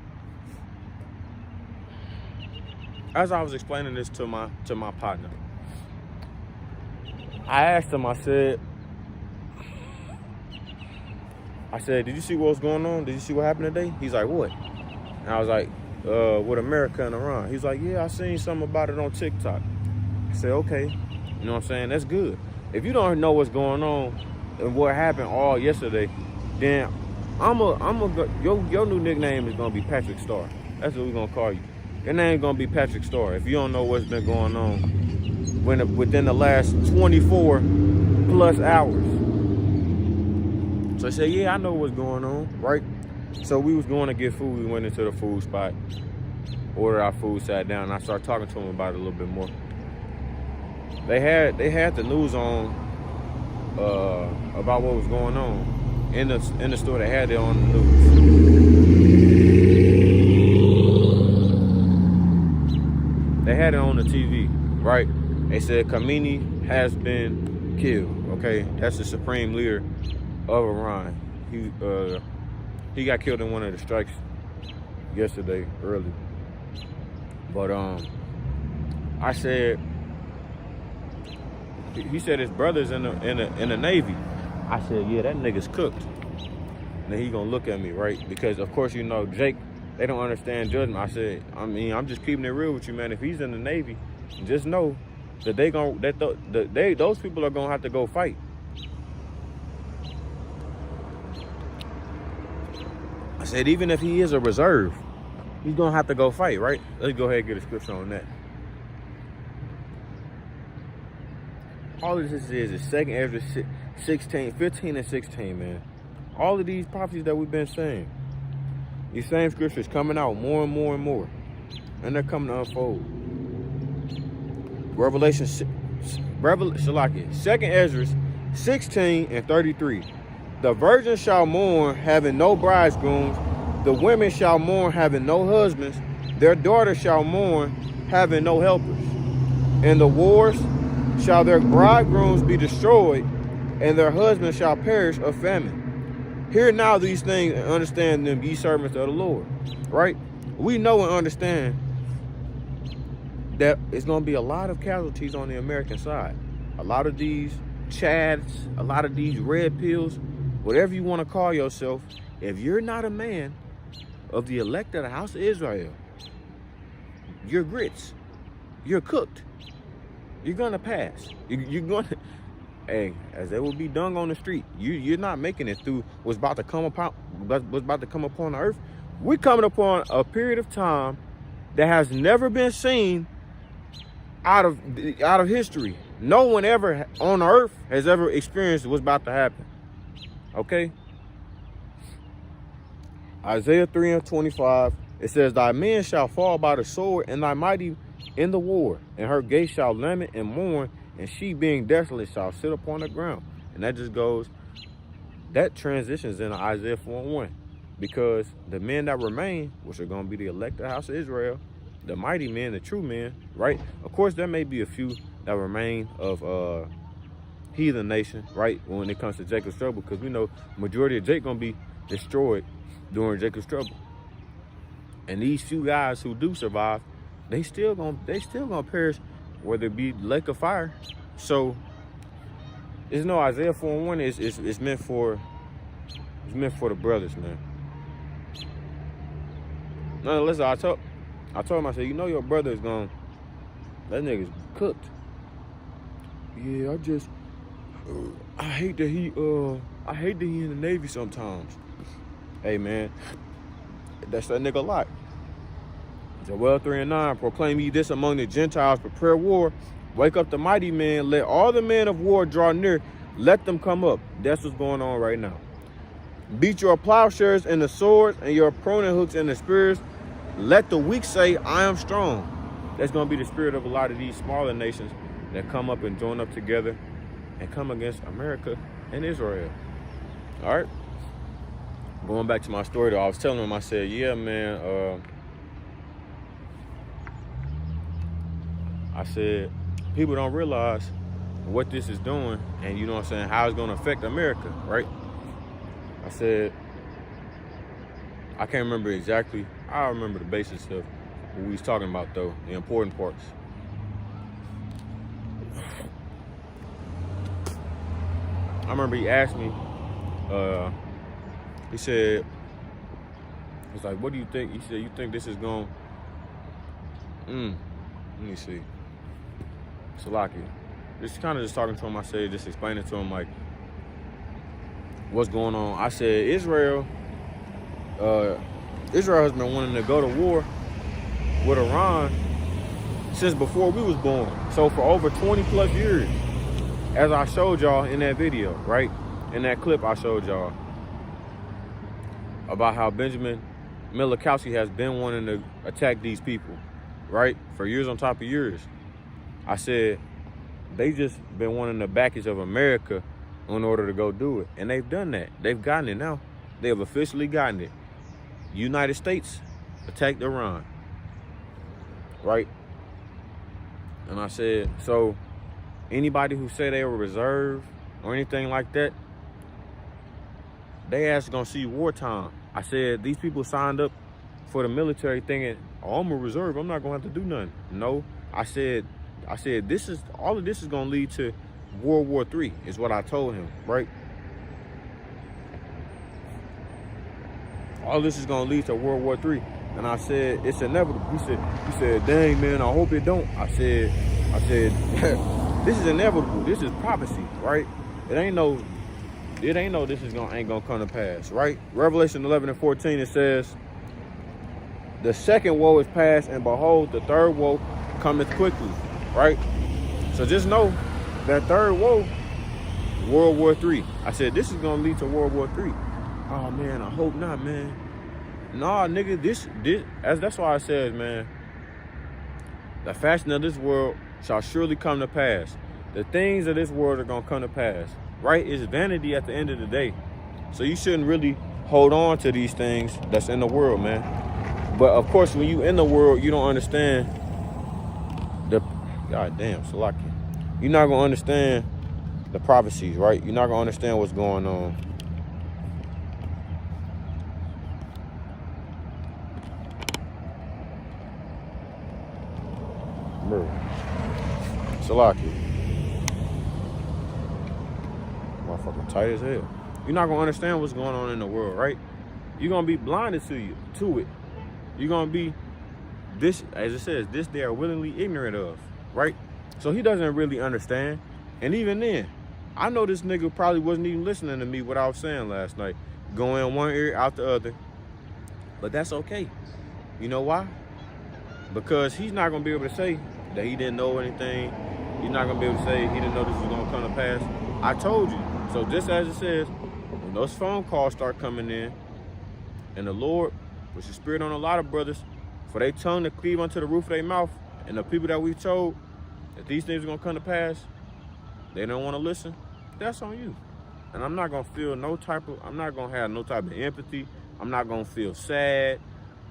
as I was explaining this to my partner, I asked him, I said, did you see what was going on? Did you see what happened today? He's like, what? And I was like, with America and Iran. He's like, yeah, I seen something about it on TikTok. I said, okay. You know what I'm saying? That's good. If you don't know what's going on and what happened all yesterday, then your new nickname is gonna be Patrick Star. That's what we're gonna call you. Your name's gonna be Patrick Star. If you don't know what's been going on within the last 24 plus hours. So I said, yeah, I know what's going on, right? So we was going to get food. We went into the food spot, ordered our food, sat down, and I started talking to him about it a little bit more. They had the news on about what was going on in the store. They had it on the news. They had it on the TV, right? They said Khamenei has been killed. Okay, that's the supreme leader of Iran. He got killed in one of the strikes yesterday early. But I said, he said his brother's in the Navy. I said, yeah, that nigga's cooked. And then he gonna look at me, right? Because of course, you know, Jake, they don't understand judgment. I said, I'm just keeping it real with you, man. If he's in the Navy, just know that those people are gonna have to go fight. I said, even if he is a reserve, he's gonna have to go fight, right? Let's go ahead and get a scripture on that. All of this is 2 Ezra 15 and 16, man. All of these prophecies that we've been saying, these same scriptures coming out more and more and more, and they're coming to unfold. Revelation 2 Ezra 16 and 33. The virgin shall mourn, having no bridegrooms. The women shall mourn, having no husbands. Their daughters shall mourn, having no helpers. In the wars shall their bridegrooms be destroyed, and their husbands shall perish of famine. Hear now these things and understand them, ye servants of the Lord. Right? We know and understand that it's going to be a lot of casualties on the American side. A lot of these Chads, a lot of these red pills, whatever you want to call yourself, if you're not a man of the elect of the house of Israel, you're grits. You're cooked. You're going to pass. You're going to, hey, as they will be dung on the street, you're not making it through what's about to come upon the earth. We're coming upon a period of time that has never been seen out of history. No one ever on earth has ever experienced what's about to happen. Okay? Isaiah 3 and 25, it says, thy men shall fall by the sword, and thy mighty in the war, and her gates shall lament and mourn, and she being desolate shall sit upon the ground. And that just goes, that transitions into Isaiah 4:1, because the men that remain, which are going to be the elected house of Israel, the mighty men, the true men, right? Of course, there may be a few that remain of heathen nation, right? When it comes to Jacob's trouble, because we know majority of Jacob going to be destroyed during Jacob's trouble. And these few guys who do survive, they still gonna perish, whether it be lake of fire. So it's no Isaiah 4:1. It's meant for the brothers, man. No, listen, I told him, I said, you know your brother is gone. That nigga's cooked. Yeah, I hate that he in the Navy sometimes. Hey man, that's that nigga lot. Joel 3:9, proclaim ye this among the Gentiles, prepare war, wake up the mighty men, let all the men of war draw near, let them come up. That's what's going on right now. Beat your plowshares and the swords and your pruning hooks and the spears. Let the weak say, I am strong. That's going to be the spirit of a lot of these smaller nations that come up and join up together and come against America and Israel. All right. Going back to my story, though, I was telling him, I said, yeah, man, I said, people don't realize what this is doing and, you know what I'm saying, how it's going to affect America, right? I said, I can't remember exactly. I remember the basis of what we was talking about, though, the important parts. I remember he asked me, he said, he's like, what do you think? He said, you think this is going, let me see. Salaki. Just kind of just talking to him, I said, just explaining to him, like, what's going on. I said, Israel has been wanting to go to war with Iran since before we was born. So for over 20 plus years, as I showed y'all in that video, right? In that clip I showed y'all about how Benjamin Milikowski has been wanting to attack these people, right? For years on top of years. I said, they just been wanting the backage of America in order to go do it. And they've done that. They've gotten it now. They have officially gotten it. United States attacked Iran, right? And I said, so anybody who say they were reserved or anything like that, they ass gonna see wartime. I said, these people signed up for the military thinking, oh, I'm a reserve, I'm not gonna have to do nothing. No, I said, all of this is gonna lead to World War III, is what I told him, right? All this is gonna lead to World War III. And I said, it's inevitable. He said, dang man, I hope it don't. I said, this is inevitable. This is prophecy, right? It ain't no this ain't gonna come to pass, right? Revelation 11:14, it says, the second woe is past, and behold, the third woe cometh quickly, right? So just know that third woe, World War III. I said, this is gonna lead to World War III. Oh man, I hope not, man. Nah, nigga, this that's why I said, man, the fashion of this world shall surely come to pass. The things of this world are gonna come to pass, right? It's vanity at the end of the day. So you shouldn't really hold on to these things that's in the world, man. But of course, when you in the world, you don't understand the, goddamn, Salaki. You're not gonna understand the prophecies, right? You're not gonna understand what's going on. Bro, Salaki. Motherfucking tight as hell. You're not gonna understand what's going on in the world, right? You're gonna be blinded to it. You're gonna be this, as it says, this they are willingly ignorant of, right? So he doesn't really understand. And even then, I know this nigga probably wasn't even listening to me what I was saying last night. Going in one ear, out the other. But that's okay. You know why? Because he's not gonna be able to say that he didn't know anything. He's not gonna be able to say he didn't know this was gonna come to pass. I told you. So just as it says, when those phone calls start coming in, and the Lord, which is spirit on a lot of brothers, for their tongue to cleave unto the roof of their mouth, and the people that we told that these things are gonna come to pass, they don't want to listen. That's on you. And I'm not gonna feel I'm not gonna have no type of empathy. I'm not gonna feel sad.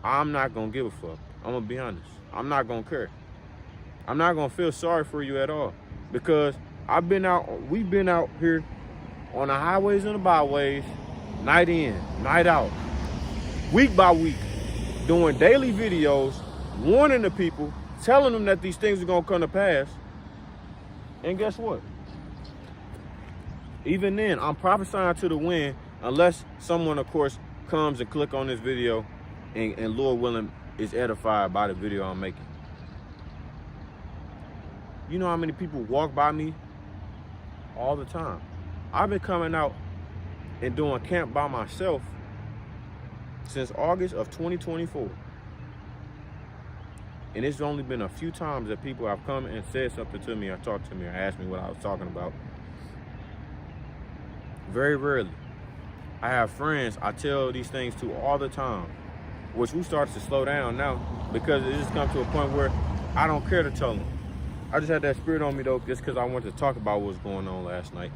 I'm not gonna give a fuck. I'm gonna be honest. I'm not gonna care. I'm not gonna feel sorry for you at all, because we've been out here on the highways and the byways, night in, night out, week by week, doing daily videos, warning the people telling them that these things are gonna come to pass. And guess what? Even then, I'm prophesying to the wind, unless someone, of course, comes and click on this video and Lord willing is edified by the video I'm making. You know how many people walk by me all the time? I've been coming out and doing camp by myself since August of 2024. And it's only been a few times that people have come and said something to me or talked to me or asked me what I was talking about. Very rarely. I have friends I tell these things to all the time, which we started to slow down now because it just comes to a point where I don't care to tell them. I just had that spirit on me though, just because I wanted to talk about what was going on last night.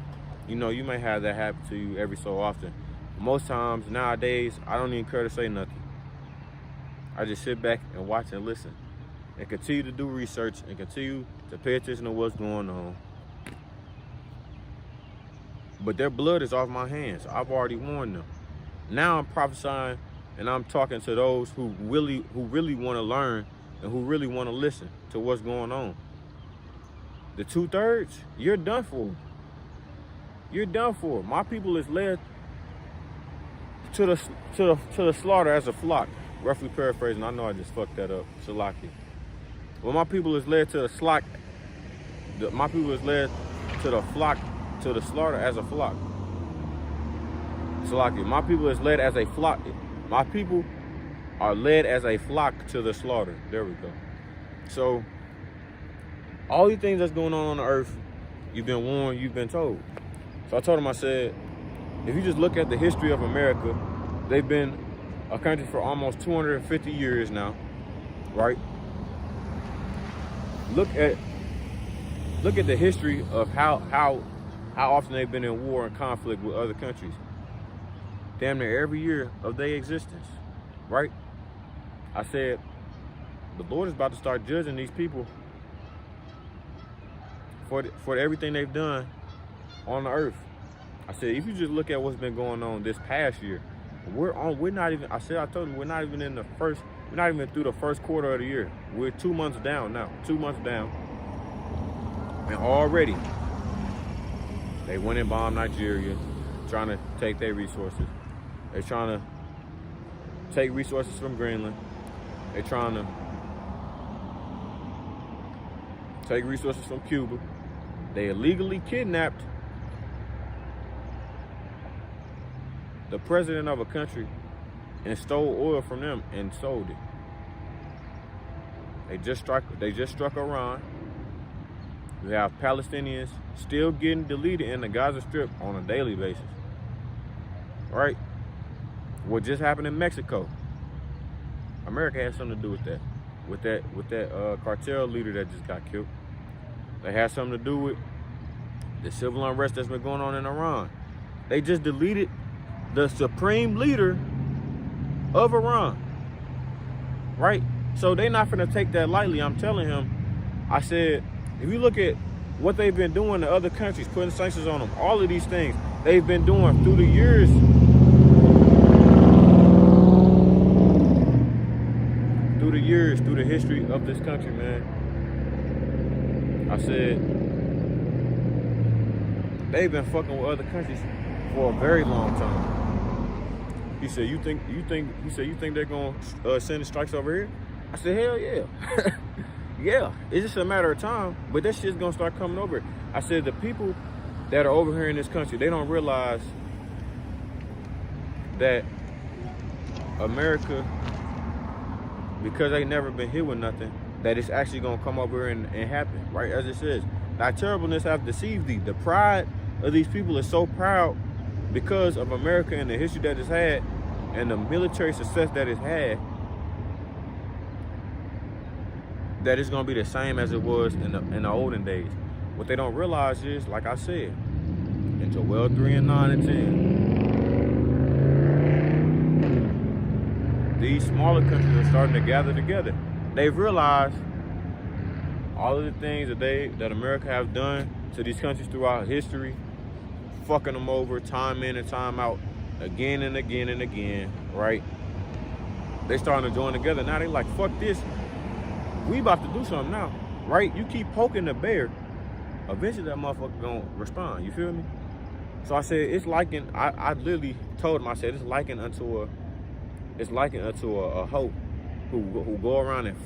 You know, you may have that happen to you every so often. Most times nowadays, I don't even care to say nothing. I just sit back and watch and listen and continue to do research and continue to pay attention to what's going on. But their blood is off my hands. I've already warned them. Now I'm prophesying and I'm talking to those who really want to learn and who really want to listen to what's going on. The 2/3, you're done for. You're done for. My people is led to the slaughter as a flock. Roughly paraphrasing, I know I just fucked that up. Salaki. Well, my people is led to the flock. My people is led to the flock, to the slaughter as a flock. Salaki. My people is led as a flock. My people are led as a flock to the slaughter. There we go. So, all these things that's going on the earth, you've been warned, you've been told. So I told him, I said, if you just look at the history of America, they've been a country for almost 250 years now, right? Look at the history of how often they've been in war and conflict with other countries. Damn near every year of their existence, right? I said, the Lord is about to start judging these people for everything they've done on the earth. I said, if you just look at what's been going on this past year, we're not even through the first quarter of the year. We're 2 months down now, 2 months down. And already, they went and bombed Nigeria, trying to take their resources. They're trying to take resources from Greenland. They're trying to take resources from Cuba. They illegally kidnapped the president of a country and stole oil from them and sold it. They just struck Iran. We have Palestinians still getting deleted in the Gaza Strip on a daily basis. Right? What just happened in Mexico? America had something to do with that cartel leader that just got killed. They had something to do with the civil unrest that's been going on in Iran. They just deleted the supreme leader of Iran, right? So they're not gonna take that lightly. I'm telling him, I said, if you look at what they've been doing to other countries, putting sanctions on them, all of these things they've been doing through the years, through the history of this country, man. I said, they've been fucking with other countries for a very long time. He said, you think they're gonna send the strikes over here? I said, hell yeah. Yeah, it's just a matter of time, but that shit's gonna start coming over. I said, the people that are over here in this country, they don't realize that America, because they never been hit with nothing, that it's actually gonna come over here and happen, right? As it says, thy terribleness hath deceived thee. The pride of these people is so proud because of America and the history that it's had and the military success that it's had, that it's gonna be the same as it was in the olden days. What they don't realize is, like I said, in Joel 3 and 9 and 10, these smaller countries are starting to gather together. They've realized all of the things that America have done to these countries throughout history, fucking them over time in and time out, again and again and again, right? They starting to join together. Now they like, fuck this. we about to do something now, right? You keep poking the bear, eventually that motherfucker gonna respond. You feel me? So I said it's likened. I literally told him. I said it's likened unto a hoe who go around and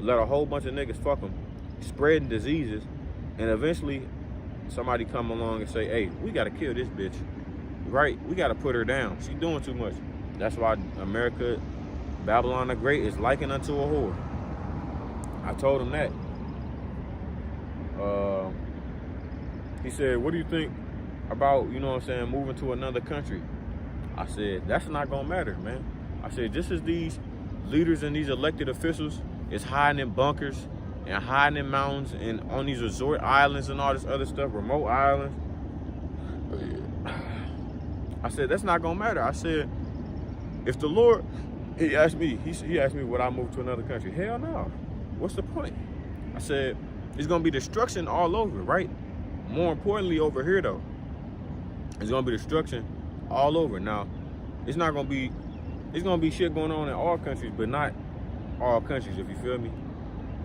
let a whole bunch of niggas fuck them, spreading diseases, and eventually somebody come along and say, hey, we gotta kill this bitch, right? We gotta put her down. She doing too much. That's why America, Babylon the Great, is likened unto a whore. I told him that. He said, what do you think about, you know what I'm saying, moving to another country? I said, that's not gonna matter, man. I said, just as these leaders and these elected officials is hiding in bunkers and hiding in mountains and on these resort islands and all this other stuff, remote islands. I said, that's not gonna matter. I said, if the Lord, he asked me would I move to another country? Hell no. What's the point? I said, it's gonna be destruction all over, right? More importantly over here though, it's gonna be destruction all over. Now, it's gonna be shit going on in all countries, but not all countries, if you feel me.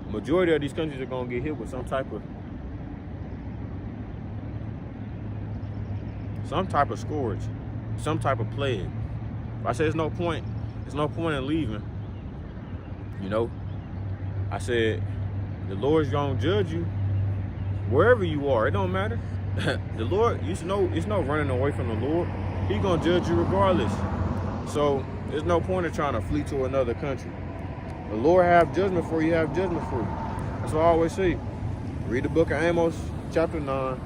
Majority of these countries are gonna get hit with some type of scourge, some type of plague. I said there's no point in leaving. You know, I said the Lord's gonna judge you wherever you are. It don't matter. The Lord, it's no running away from the Lord. He gonna judge you regardless. So there's no point in trying to flee to another country. The Lord have judgment for you, have judgment for you. That's what I always say. Read the book of Amos, chapter 9,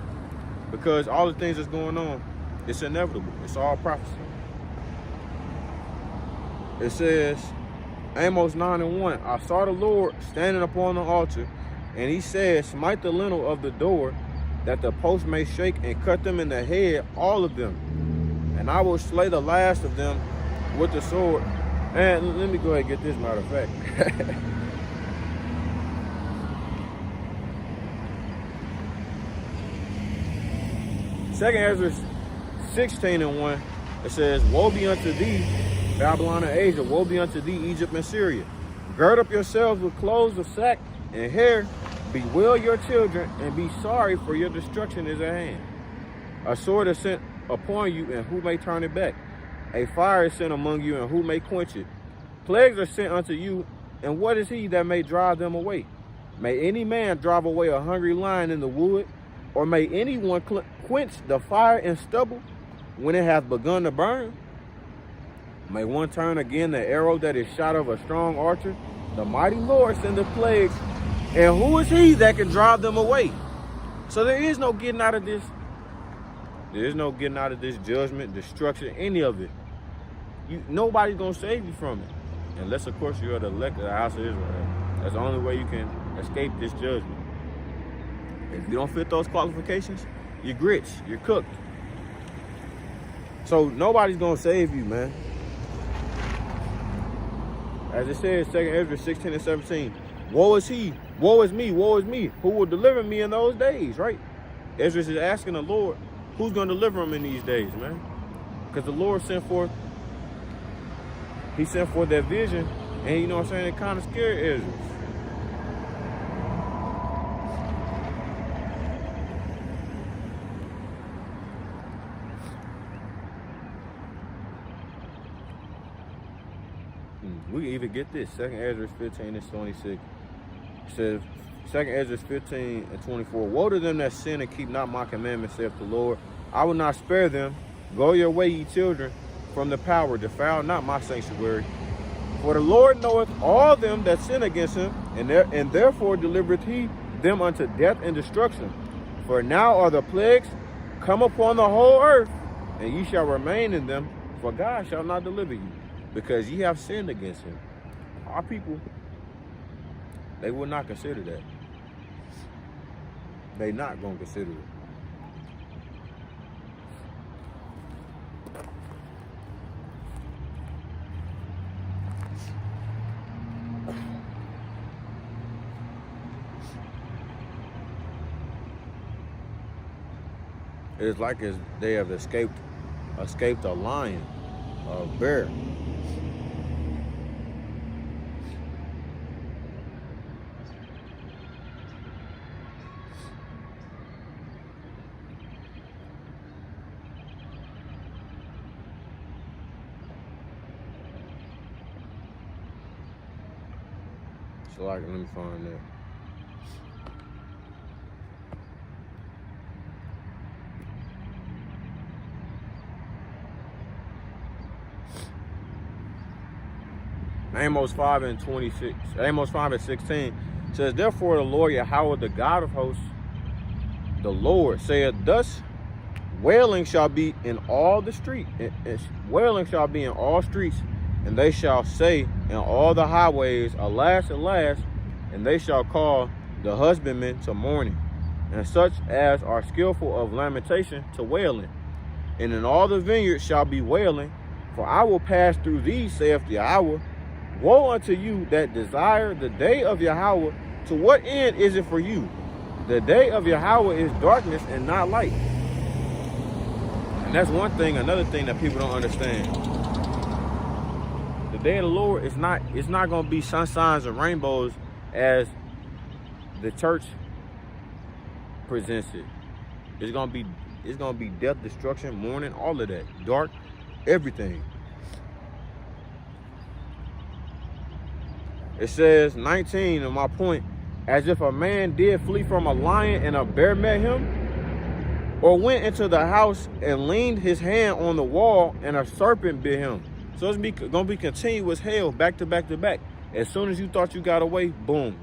because all the things that's going on, it's inevitable. It's all prophecy. It says, Amos 9:1, I saw the Lord standing upon the altar, and he said, smite the lintel of the door, that the post may shake, and cut them in the head, all of them. And I will slay the last of them with the sword. And let me go ahead and get this, matter of fact. Second Ezra 16:1, it says, woe be unto thee, Babylon and Asia, woe be unto thee, Egypt and Syria. Gird up yourselves with clothes of sack and hair, bewail your children, and be sorry, for your destruction is at hand. A sword is sent upon you, and who may turn it back? A fire is sent among you, and who may quench it? Plagues are sent unto you, and what is he that may drive them away? May any man drive away a hungry lion in the wood, or may anyone quench the fire in stubble when it hath begun to burn? May one turn again the arrow that is shot of a strong archer? The mighty Lord send the plagues, and who is he that can drive them away? So there is no getting out of this. There is no getting out of this judgment, destruction, any of it. Nobody's gonna save you from it, unless of course you're the elect of the house of Israel. That's the only way you can escape this judgment. If you don't fit those qualifications, you're grits, you're cooked. So nobody's gonna save you, man. As it says, 2 Ezra 16:17, woe is he, woe is me, who will deliver me in those days, right? Ezra is asking the Lord, who's gonna deliver him in these days, man? Because the Lord sent forth that vision, and you know what I'm saying, it kind of scared Ezra. We can even get this, 2 Ezra 15:26. It says, 2 Ezra 15:24, woe to them that sin and keep not my commandments, saith the Lord. I will not spare them. Go your way, ye children, from the power, defile not my sanctuary. For the Lord knoweth all them that sin against him, and therefore delivereth he them unto death and destruction. For now are the plagues come upon the whole earth, and ye shall remain in them, for God shall not deliver you, because ye have sinned against him. Our people, they will not consider that. They not going to consider it. It's like as they have escaped a lion, a bear. So like, let me find that. Amos 5:16 says, therefore the Lord Yahweh, the God of hosts, the Lord saith, thus wailing shall be in all the street, wailing shall be in all streets, and they shall say in all the highways, alas, alas, and they shall call the husbandmen to mourning, and such as are skillful of lamentation to wailing. And in all the vineyards shall be wailing, for I will pass through these, saith Yahweh. Woe unto you that desire the day of Yahweh. To what end is it for you? The day of Yahweh is darkness and not light. And that's one thing, another thing that people don't understand. The day of the Lord is not, it's not going to be sunshines and rainbows as the church presents it. It's going to be death, destruction, mourning, all of that. Dark, everything. It says, 19, in my point, as if a man did flee from a lion and a bear met him, or went into the house and leaned his hand on the wall and a serpent bit him. So it's going to be continuous hell, back to back to back. As soon as you thought you got away, boom,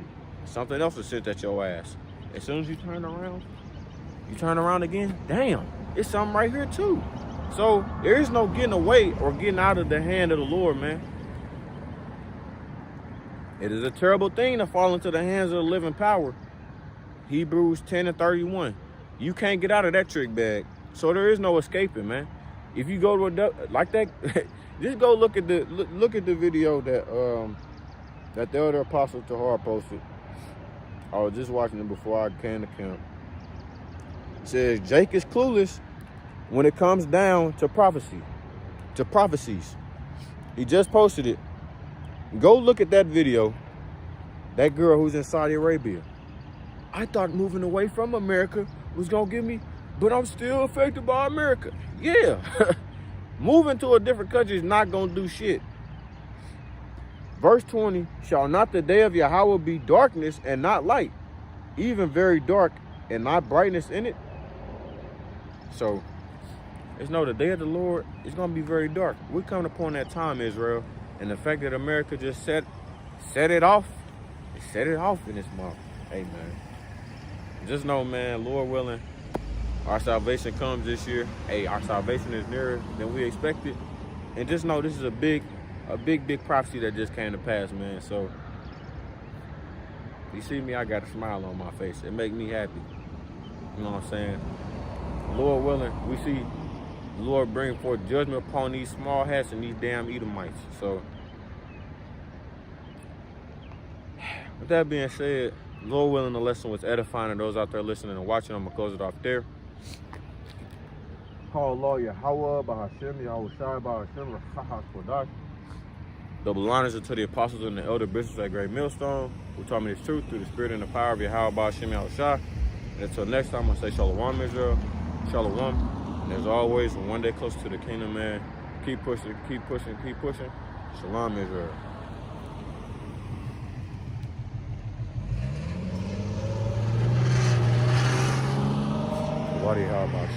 something else is sent at your ass. As soon as you turn around again, damn, it's something right here too. So there is no getting away or getting out of the hand of the Lord, man. It is a terrible thing to fall into the hands of the living power. Hebrews 10:31. You can't get out of that trick bag. So there is no escaping, man. If you go to a like that, just go look at the video that that the elder apostle Tahar posted. I was just watching it before I came to camp. It says Jake is clueless when it comes down to prophecy, to prophecies. He just posted it. Go look at that video. That girl who's in Saudi Arabia. I thought moving away from America was gonna give me, but I'm still affected by America. Yeah. Moving to a different country is not gonna do shit. Verse 20, shall not the day of Yahweh be darkness and not light, even very dark and not brightness in it? So, it's no, the day of the Lord is gonna be very dark. We're coming upon that time, Israel. And the fact that America just set it off in this month. Hey, man. Just know, man, Lord willing, our salvation comes this year. Hey, our salvation is nearer than we expected. And just know this is a big prophecy that just came to pass, man. So, you see me, I got a smile on my face. It makes me happy. You know what I'm saying? Lord willing, we see the Lord bring forth judgment upon these small hats and these damn Edomites. So, with that being said, Lord willing, the lesson was edifying, and those out there listening and watching, I'm going to close it off there. Call Lord Yahweh, Bahashem, Yahweh Shai, Bahashem, Rachahas Kodash. Double honors to the apostles and the elder bishops at Great Millstone, who taught me this truth through the spirit and the power of Yahweh, Bahashem, Yahweh Shai. And until next time, I'm going to say Shalom, Israel. Shalom. And as always, we're one day closer to the kingdom, man. Keep pushing, keep pushing, keep pushing. Shalom, Israel. Wadi How about